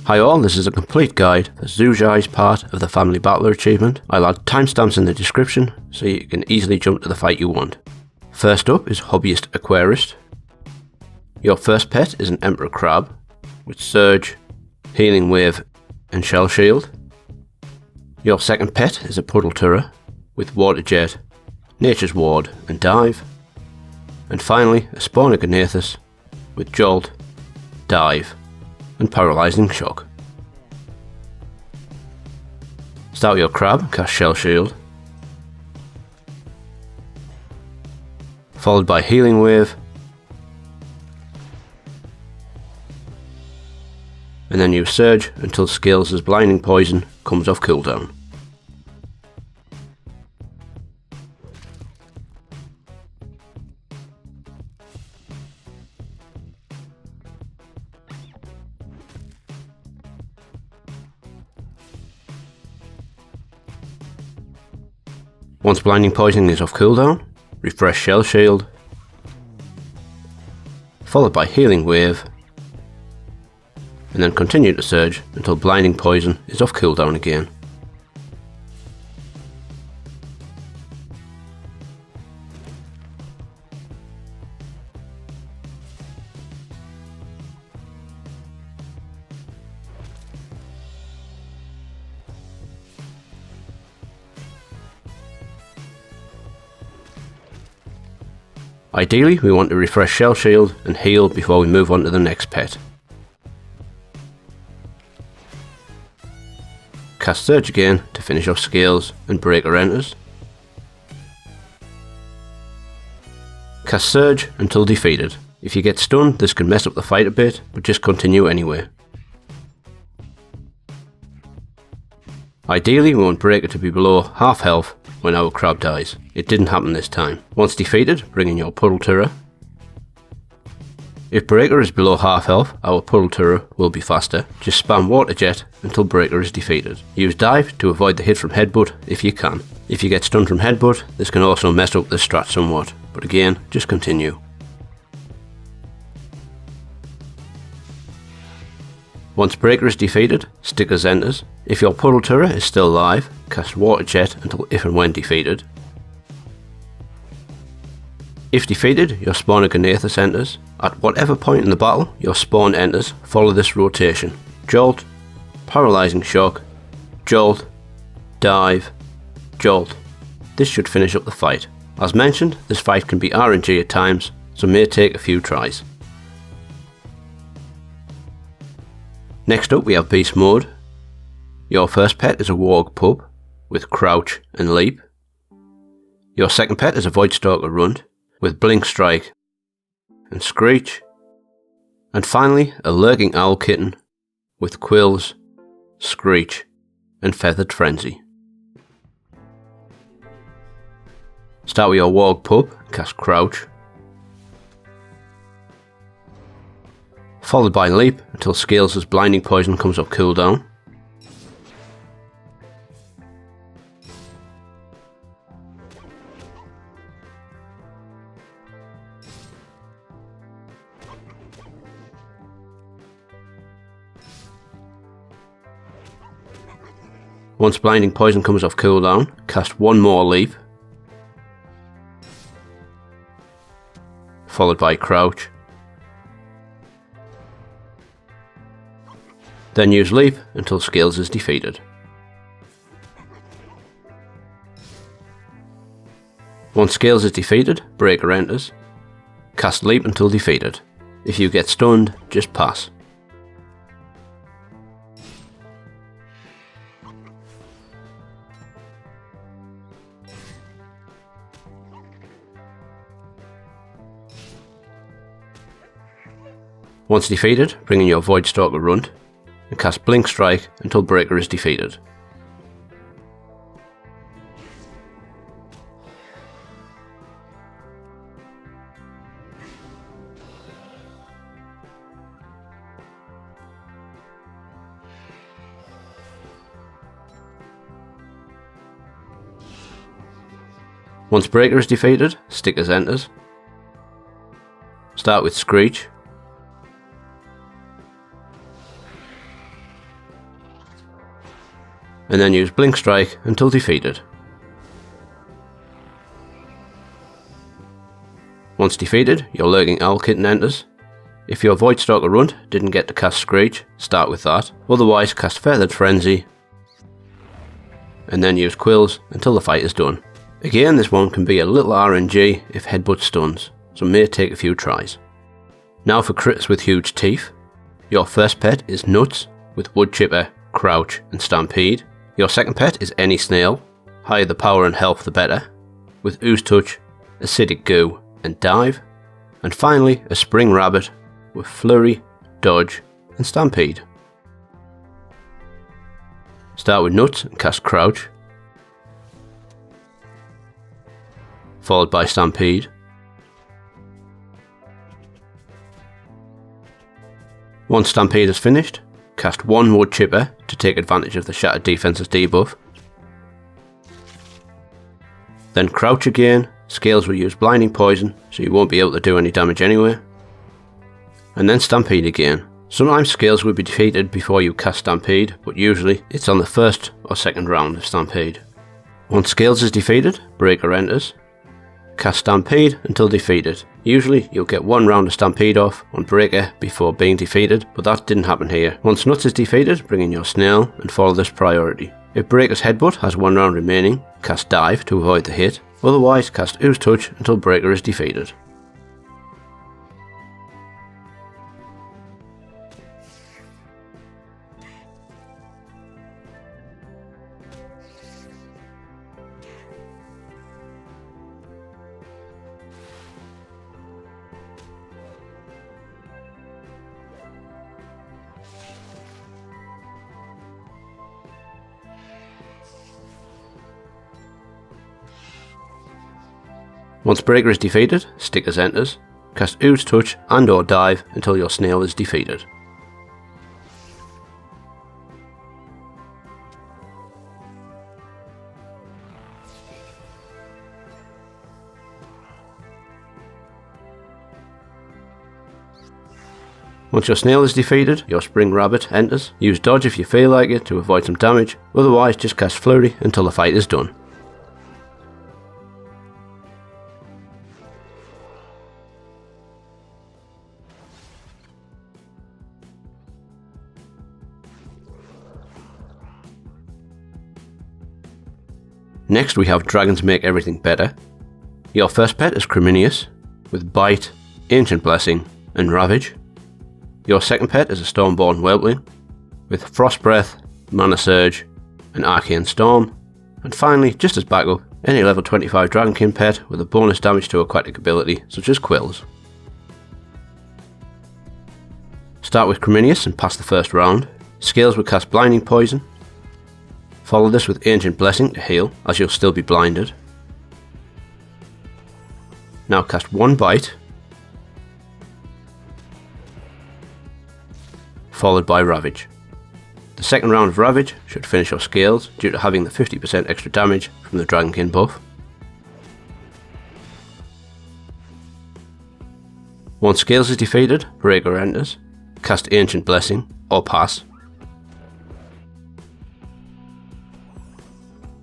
Hi all, this is a complete guide for Zujai's part of the Family Battler achievement. I'll add timestamps in the description so you can easily jump to the fight you want. First up is Hobbyist Aquarist. Your first pet is an Emperor Crab with Surge, Healing Wave and Shell Shield. Your second pet is a Puddle Turret with Water Jet, Nature's Ward and Dive. And finally a Spawner Gnathus with Jolt, Dive and Paralysing Shock. Start with your crab, cast Shell Shield, followed by Healing Wave, and then use Surge until Scales' Blinding Poison comes off cooldown. Once Blinding Poison is off cooldown, refresh Shell Shield, followed by Healing Wave, and then continue to Surge until Blinding Poison is off cooldown again. Ideally, we want to refresh Shell Shield and heal before we move on to the next pet. Cast Surge again to finish off Scales and Breaker enters. Cast Surge until defeated. If you get stunned, this can mess up the fight a bit, but just continue anyway. Ideally, we want Breaker to be below half health when our crab dies. It didn't happen this time. Once defeated, bring in your Puddle Turret. If Breaker is below half health, our Puddle Turret will be faster. Just spam Water Jet until Breaker is defeated. Use Dive to avoid the hit from Headbutt if you can. If you get stunned from Headbutt, this can also mess up the strat somewhat, but again, just continue. Once Breaker is defeated, Stickers enters. If your Puddle Turret is still alive, cast Water Jet until if and when defeated. If defeated, your Spawner Gnathus enters. At whatever point in the battle your spawn enters, follow this rotation. Jolt, Paralysing Shock, Jolt, Dive, Jolt. This should finish up the fight. As mentioned, this fight can be RNG at times, so may take a few tries. Next up we have Beast Mode. Your first pet is a Warg Pup with Crouch and Leap. Your second pet is a Voidstalker Runt with Blink Strike and Screech. And finally a Lurking Owl Kitten with Quills, Screech and Feathered Frenzy. Start with your Warg Pup, cast Crouch, followed by Leap until Scales' Blinding Poison comes off cooldown. Once Blinding Poison comes off cooldown, cast one more Leap, followed by Crouch. Then use Leap until Scales is defeated. Once Scales is defeated, Breaker enters. Cast Leap until defeated. If you get stunned, just pass. Once defeated, bring in your Voidstalker Runt and cast Blink Strike until Breaker is defeated. Once Breaker is defeated, Stickers enters. Start with Screech, and then use Blink Strike until defeated. Once defeated, your lurking owl kitten enters. If your Voidstalker runt didn't get to cast Screech, start with that, otherwise cast Feathered Frenzy, and then use Quills until the fight is done. Again, this one can be a little RNG if Headbutt stuns, so may take a few tries. Now for critters with huge teeth. Your first pet is Nuts, with Wood Chipper, Crouch and Stampede. Your second pet is any snail, higher the power and health the better, with Ooze Touch, Acidic Goo and Dive. And finally a Spring Rabbit with Flurry, Dodge and Stampede. Start with Nuts and cast Crouch, followed by Stampede. Once Stampede is finished, cast one Wood Chipper to take advantage of the Shattered Defense's debuff. Then Crouch again. Scales will use Blinding Poison, so you won't be able to do any damage anyway. And then Stampede again. Sometimes Scales will be defeated before you cast Stampede, but usually it's on the first or second round of Stampede. Once Scales is defeated, Breaker enters. Cast Stampede until defeated. Usually you'll get one round of Stampede off on Breaker before being defeated, but that didn't happen here. Once Nuts is defeated, bring in your Snail and follow this priority. If Breaker's Headbutt has one round remaining, cast Dive to avoid the hit, otherwise cast Ooze Touch until Breaker is defeated. Once Breaker is defeated, Stickers enters. Cast Ooze Touch and or Dive until your Snail is defeated. Once your Snail is defeated, your Spring Rabbit enters. Use Dodge if you feel like it to avoid some damage, otherwise just cast Flurry until the fight is done. Next we have Dragons Make Everything Better. Your first pet is Creminius, with Bite, Ancient Blessing and Ravage. Your second pet is a Stormborn Whelpling, with Frost Breath, Mana Surge and Arcane Storm. And finally, just as backup, any level 25 Dragonkin pet with a bonus damage to aquatic ability such as Quills. Start with Creminius and pass the first round. Scales will cast Blinding Poison. Follow this with Ancient Blessing to heal, as you'll still be blinded. Now cast one Bite, followed by Ravage. The second round of Ravage should finish your Scales due to having the 50% extra damage from the Dragonkin buff. Once Scales is defeated, Breaker enters. Cast Ancient Blessing, or pass.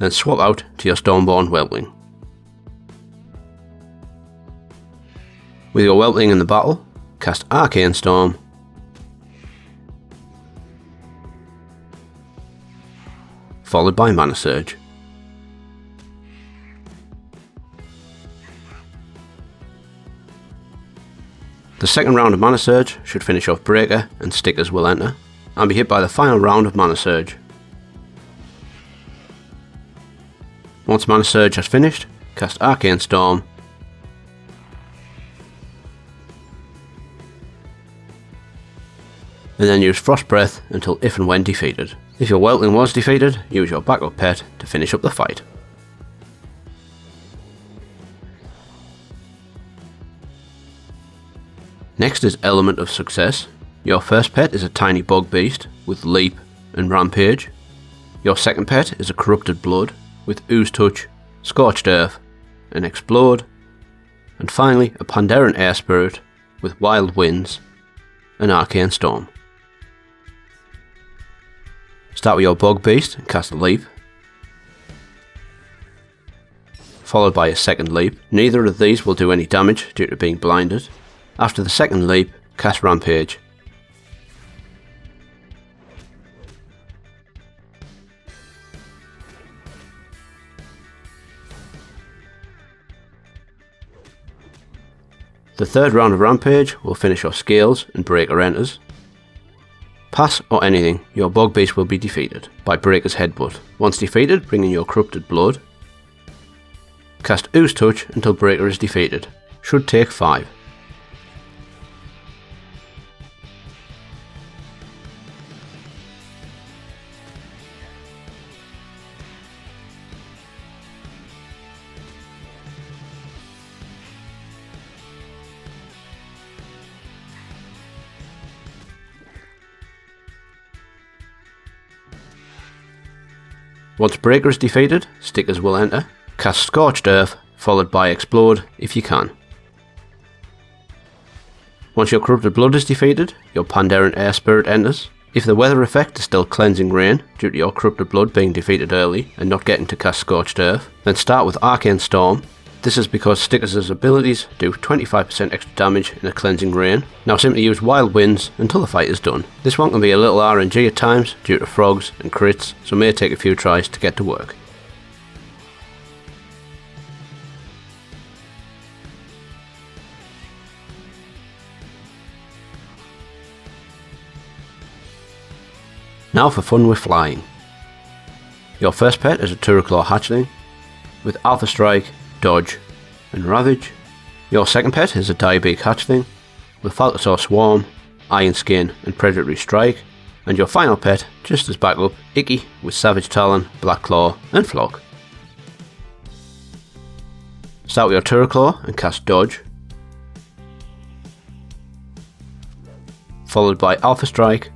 Then swap out to your Stormborn Whelpling. With your Whelpling in the battle, cast Arcane Storm, followed by Mana Surge. The second round of Mana Surge should finish off Breaker and Stickers will enter, and be hit by the final round of Mana Surge. Once Mana Surge has finished, cast Arcane Storm, and then use Frost Breath until if and when defeated. If your Whelpling was defeated, use your backup pet to finish up the fight. Next is Element of Success. Your first pet is a tiny bug beast with Leap and Rampage. Your second pet is a Corrupted Blood with Ooze Touch, Scorched Earth and Explode. And finally a Pandaren Air Spirit with Wild Winds and Arcane Storm. Start with your Bug Beast and cast a Leap, followed by a second Leap. Neither of these will do any damage due to being blinded. After the second Leap, cast Rampage. The third round of Rampage will finish your Scales and Breaker enters. Pass or anything, your Bug Beast will be defeated by Breaker's Headbutt. Once defeated, bring in your Corrupted Blood. Cast Ooze Touch until Breaker is defeated. Should take 5. Once Breaker is defeated, Stickers will enter. Cast Scorched Earth, followed by Explode if you can. Once your Corrupted Blood is defeated, your Pandaren Air Spirit enters. If the weather effect is still Cleansing Rain, due to your Corrupted Blood being defeated early and not getting to cast Scorched Earth, then start with Arcane Storm. This is because Stickers' abilities do 25% extra damage in a Cleansing Rain. Now simply use Wild Winds until the fight is done. This one can be a little RNG at times due to frogs and crits, so may take a few tries to get to work. Now for fun with flying. Your first pet is a Turoclaw hatchling with Alpha Strike, Dodge and Ravage. Your second pet is a Diabeak hatchling with Falcosaur Swarm, Iron Skin and Predatory Strike. And your final pet, just as backup, Icky with Savage Talon, Black Claw and Flock. Start with your Turoclaw and cast Dodge, followed by Alpha Strike,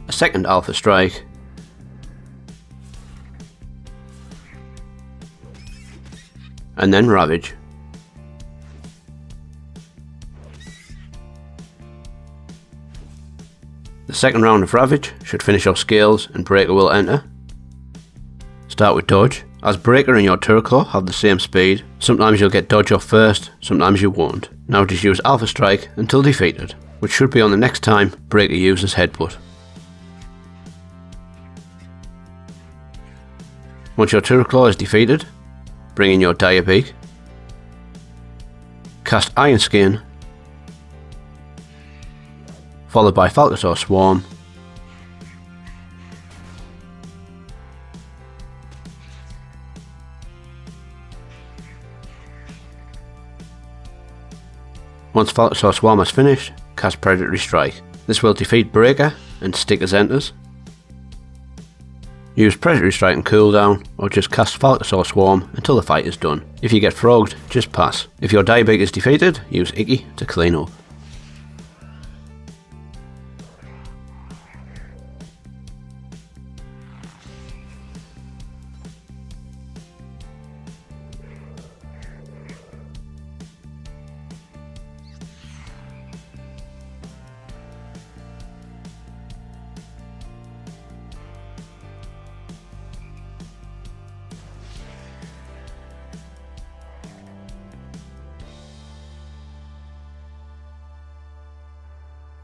a second Alpha Strike, and then Ravage. The second round of Ravage should finish your Scales and Breaker will enter. Start with Dodge. As Breaker and your Turoclaw have the same speed, sometimes you'll get Dodge off first, sometimes you won't. Now just use Alpha Strike until defeated, which should be on the next time Breaker uses Headbutt. Once your Turoclaw is defeated, bring in your Diabeak, cast Iron Skin, followed by Falcosaur Swarm, once Falcosaur Swarm is finished, cast Predatory Strike. This will defeat Breaker and Stickers enters. Use Predatory Strike and cooldown, or just cast Falcosaur Swarm until the fight is done. If you get frogged, just pass. If your Diabeak is defeated, use Icky to clean up.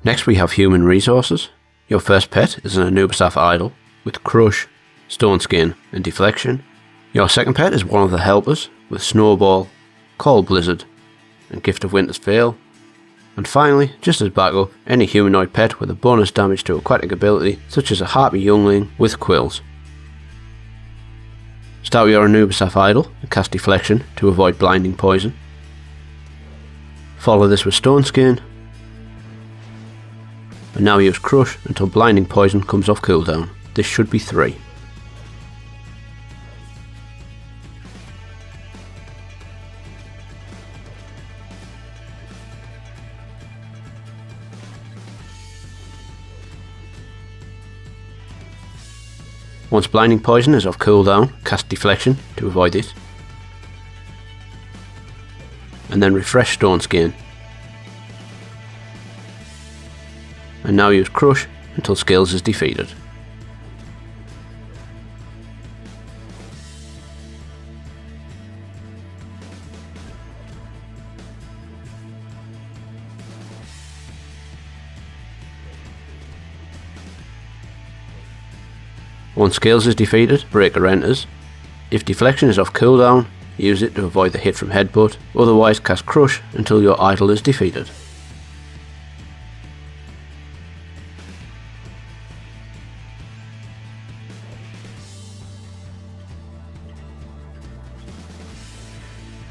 Next we have human resources. Your first pet is an Anubisaf idol with Crush, Stone Skin and Deflection. Your second pet is one of the helpers with Snowball, Cold Blizzard and Gift of Winter's Veil. And finally, just as backup, any humanoid pet with a bonus damage to aquatic ability such as a Harpy Youngling with Quills. Start with your Anubisaf idol and cast Deflection to avoid blinding poison. Follow this with Stone Skin. And now use Crush until blinding poison comes off cooldown. This should be 3. Once blinding poison is off cooldown, cast Deflection to avoid it. And then refresh Stone Skin. and now use Crush until Scales is defeated. Once Scales is defeated, Breaker enters. If Deflection is off cooldown, use it to avoid the hit from Headbutt, otherwise cast Crush until your idol is defeated.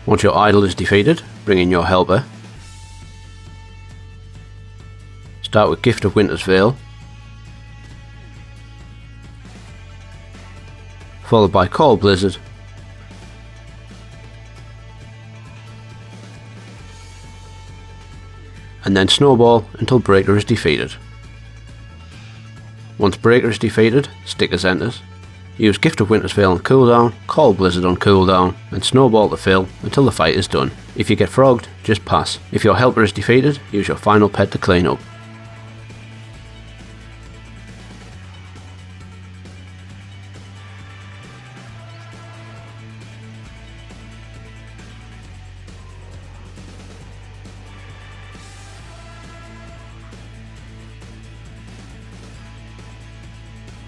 Once your idol is defeated, bring in your helper. Start with Gift of Winter's Veil, followed by Cold Blizzard, and then Snowball until Breaker is defeated. Once Breaker is defeated, Stickers enters. Use Gift of Winter's Veil on cooldown, Cold Blizzard on cooldown, and Snowball to fill until the fight is done. If you get frogged, just pass. If your helper is defeated, use your final pet to clean up.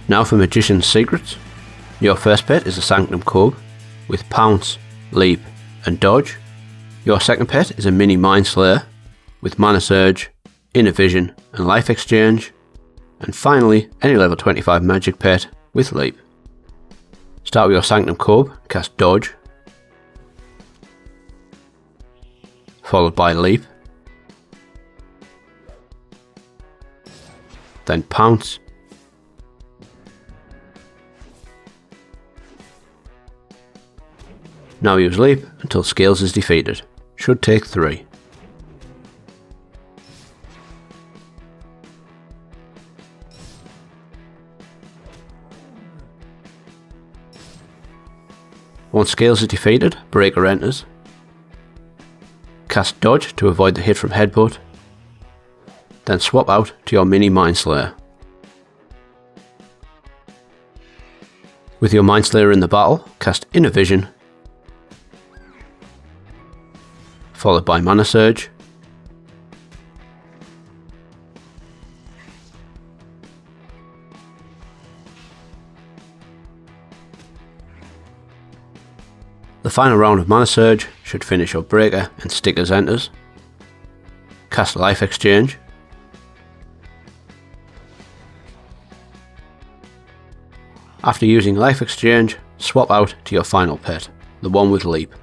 Now for Magician's Secrets. Your first pet is a Sanctum Cub with Pounce, Leap and Dodge. Your second pet is a Mini Mind Slayer with Mana Surge, Inner Vision and Life Exchange. And finally, any level 25 magic pet with Leap. Start with your Sanctum Cub, cast Dodge, followed by Leap, then Pounce, now use Leap until Scales is defeated. Should take 3. Once Scales is defeated, Breaker enters. Cast Dodge to avoid the hit from Headbutt, then swap out to your Mini Mind Slayer. With your Mind Slayer in the battle, cast Inner Vision, followed by Mana Surge, the final round of Mana Surge should finish your Breaker and Stickers enters. Cast Life Exchange, after using Life Exchange, swap out to your final pet, the one with Leap,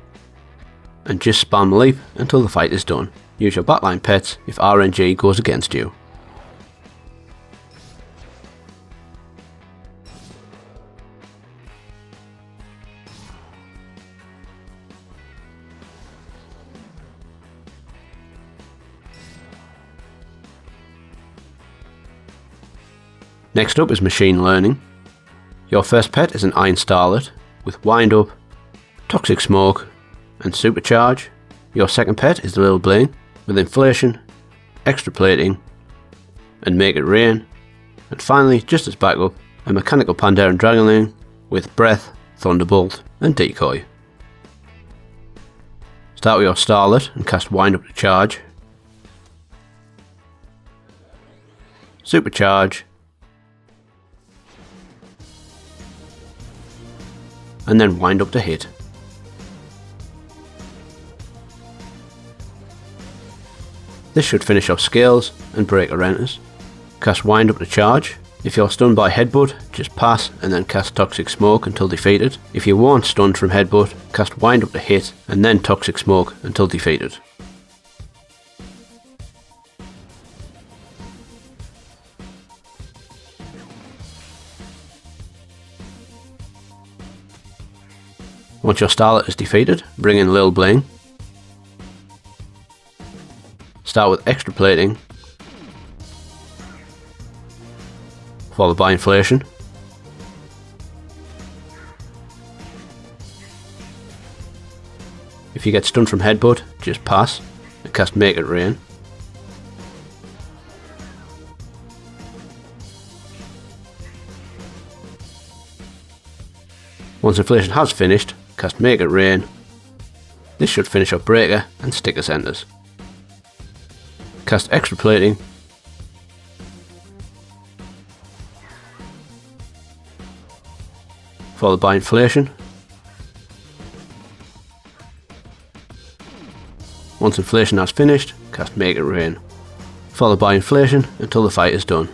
and just spam Leap until the fight is done. Use your backline pets if RNG goes against you. Next up is Machine Learning. Your first pet is an Iron Starlet with Wind Up, Toxic Smoke and Supercharge. Your second pet is the Little Bling with Inflation, Extra Plating and Make It Rain. And finally, just as backup, a Mechanical Pandaren Dragonkin with Breath, Thunderbolt and Decoy. Start with your Starlet and cast Wind Up to charge, Supercharge, and then Wind Up to hit. This should finish off Scales and Breaker enters. Cast Wind Up to charge. If you're stunned by Headbutt, just pass and then cast Toxic Smoke until defeated. If you weren't stunned from Headbutt, cast Wind Up to hit and then Toxic Smoke until defeated. Once your Starlet is defeated, bring in Lil Bling. Start with Extra Plating, followed by Inflation. If you get stunned from Headbutt, just pass and cast Make It Rain. Once inflation has finished, cast Make It Rain. This should finish up Breaker and Sticker Centers. Cast Extra Plating. Followed by Inflation. Once inflation has finished, cast Make It Rain. Followed by Inflation until the fight is done.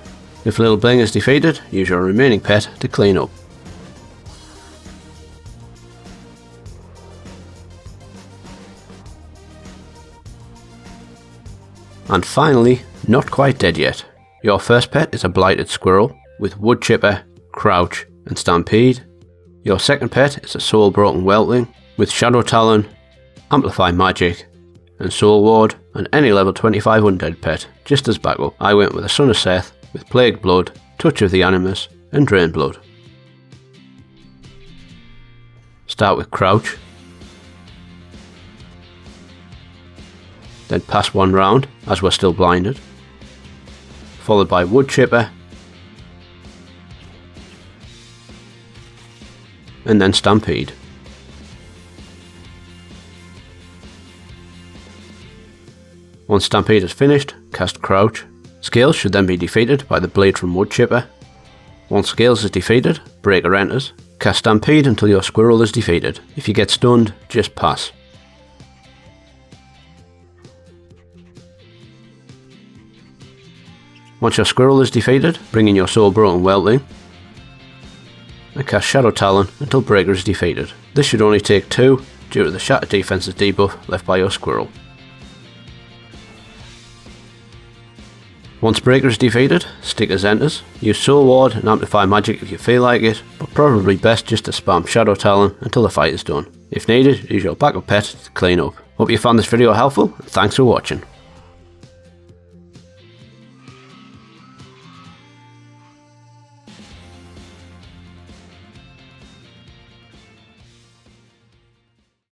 If Little Bling is defeated, use your remaining pet to clean up. And finally, not quite dead yet. Your first pet is a Blighted Squirrel with Wood Chipper, Crouch and Stampede. Your second pet is a Soul Broken Whelpling with Shadow Talon, Amplify Magic and Soul Ward, and any level 25 Undead pet. Just as backup, I went with a Son of Seth with Plague Blood, Touch of the Animus and Drain Blood. Start with Crouch, then pass one round as we're still blinded, followed by Wood Chipper, and then Stampede. Once Stampede is finished, cast Crouch. Scales should then be defeated by the Blade from Wood Chipper. Once Scales is defeated, Breaker enters. Cast Stampede until your squirrel is defeated. If you get stunned, just pass. Once your squirrel is defeated, bring in your Soul Broken Whelpling and cast Shadow Talon until Breaker is defeated. This should only take 2 due to the Shatter Defense's debuff left by your squirrel. Once Breaker is defeated, Stickers enters. Use Soul Ward and Amplify Magic if you feel like it, but probably best just to spam Shadow Talon until the fight is done. If needed, use your backup pet to clean up. Hope you found this video helpful, and thanks for watching.